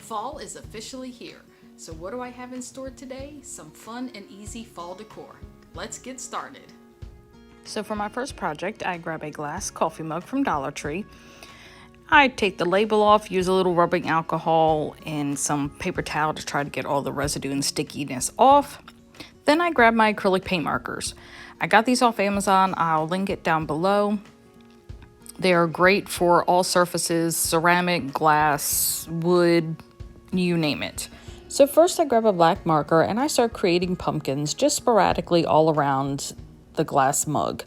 Fall is officially here, so what do I have in store today? Some fun and easy fall decor. Let's get started. So for my first project, I grab a glass coffee mug from Dollar Tree. I take the label off, use a little rubbing alcohol and some paper towel to try to get all the residue and stickiness off. Then I grab my acrylic paint markers. I got these off Amazon. I'll link it down below. They are great for all surfaces, ceramic, glass, wood, you name it. So first I grab a black marker and I start creating pumpkins just sporadically all around the glass mug.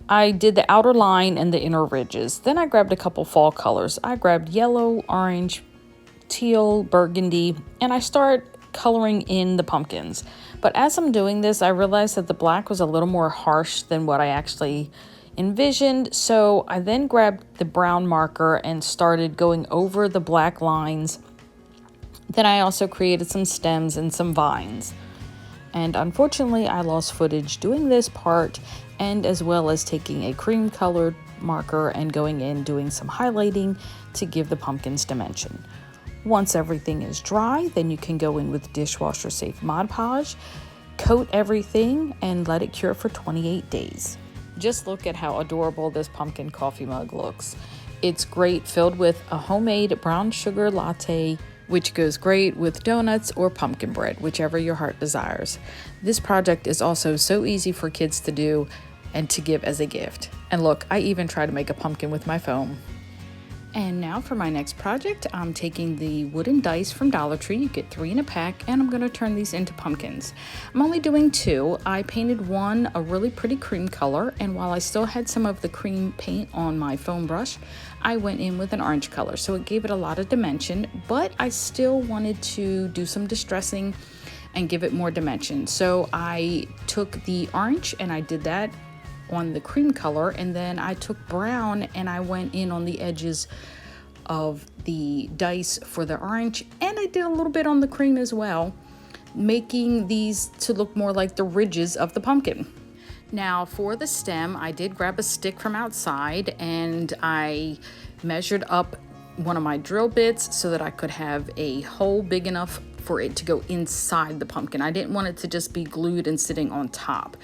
I did the outer line and the inner ridges. Then I grabbed a couple fall colors. I grabbed yellow, orange, teal, burgundy, and I start coloring in the pumpkins. But as I'm doing this, I realized that the black was a little more harsh than what I actually envisioned. So I then grabbed the brown marker and started going over the black lines. Then I also created some stems and some vines. And unfortunately, I lost footage doing this part, and as well as taking a cream colored marker and going in doing some highlighting to give the pumpkins dimension. Once everything is dry, then you can go in with dishwasher safe Mod Podge, coat everything, and let it cure for 28 days. Just look at how adorable this pumpkin coffee mug looks. It's great, filled with a homemade brown sugar latte, which goes great with donuts or pumpkin bread, whichever your heart desires. This project is also so easy for kids to do and to give as a gift. And look, I even try to make a pumpkin with my foam. And now for my next project, I'm taking the wooden dice from Dollar Tree. You get 3 in a pack, and I'm going to turn these into pumpkins. I'm only doing 2. I painted one a really pretty cream color, and while I still had some of the cream paint on my foam brush, I went in with an orange color. So it gave it a lot of dimension, but I still wanted to do some distressing and give it more dimension. So I took the orange and I did that on the cream color, and then I took brown and I went in on the edges of the dice for the orange, and I did a little bit on the cream as well, making these to look more like the ridges of the pumpkin. Now for the stem, I did grab a stick from outside and I measured up one of my drill bits so that I could have a hole big enough for it to go inside the pumpkin. I didn't want it to just be glued and sitting on top.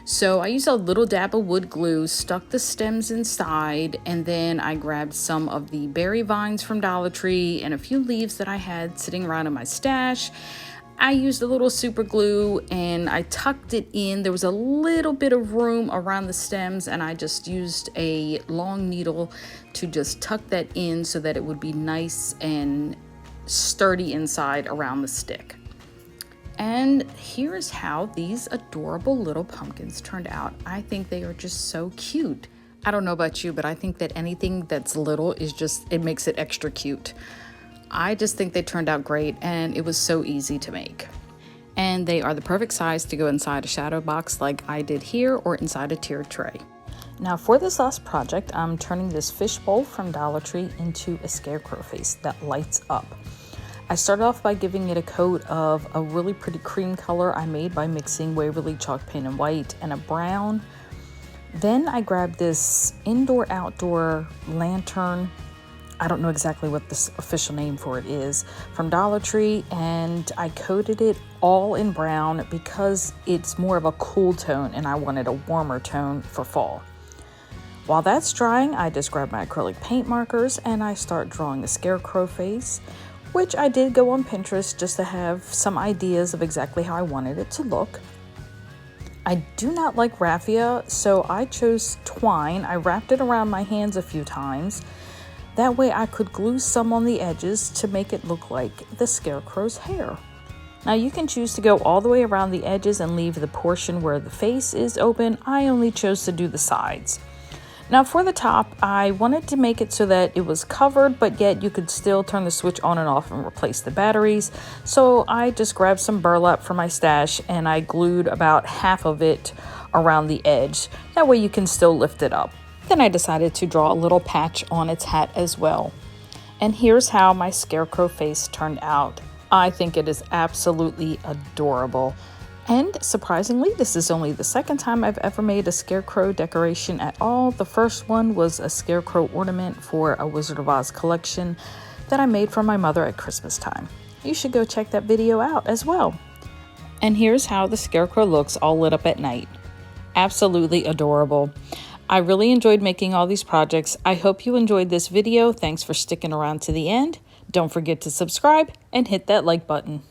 So I used a little dab of wood glue, stuck the stems inside, and then I grabbed some of the berry vines from Dollar Tree and a few leaves that I had sitting around in my stash. I used a little super glue and I tucked it in. There was a little bit of room around the stems, and I just used a long needle to just tuck that in so that it would be nice and sturdy inside around the stick. And here's how these adorable little pumpkins turned out. I think they are just so cute. I don't know about you, but I think that anything that's little is just, it makes it extra cute. I just think they turned out great, and it was so easy to make. And they are the perfect size to go inside a shadow box like I did here, or inside a tiered tray. Now for this last project, I'm turning this fish bowl from Dollar Tree into a scarecrow face that lights up. I started off by giving it a coat of a really pretty cream color I made by mixing Waverly chalk paint and white and a brown. Then I grabbed this indoor-outdoor lantern. I don't know exactly what the official name for it is, from Dollar Tree, and I coated it all in brown because it's more of a cool tone and I wanted a warmer tone for fall. While that's drying, I just grab my acrylic paint markers and I start drawing a scarecrow face, which I did go on Pinterest just to have some ideas of exactly how I wanted it to look. I do not like raffia, so I chose twine. I wrapped it around my hands a few times. That way I could glue some on the edges to make it look like the scarecrow's hair. Now you can choose to go all the way around the edges and leave the portion where the face is open. I only chose to do the sides. Now for the top, I wanted to make it so that it was covered, but yet you could still turn the switch on and off and replace the batteries. So I just grabbed some burlap from my stash and I glued about half of it around the edge. That way you can still lift it up. Then I decided to draw a little patch on its hat as well. And here's how my scarecrow face turned out. I think it is absolutely adorable. And surprisingly, this is only the second time I've ever made a scarecrow decoration at all. The first one was a scarecrow ornament for a Wizard of Oz collection that I made for my mother at Christmas time. You should go check that video out as well. And here's how the scarecrow looks all lit up at night. Absolutely adorable. I really enjoyed making all these projects. I hope you enjoyed this video. Thanks for sticking around to the end. Don't forget to subscribe and hit that like button.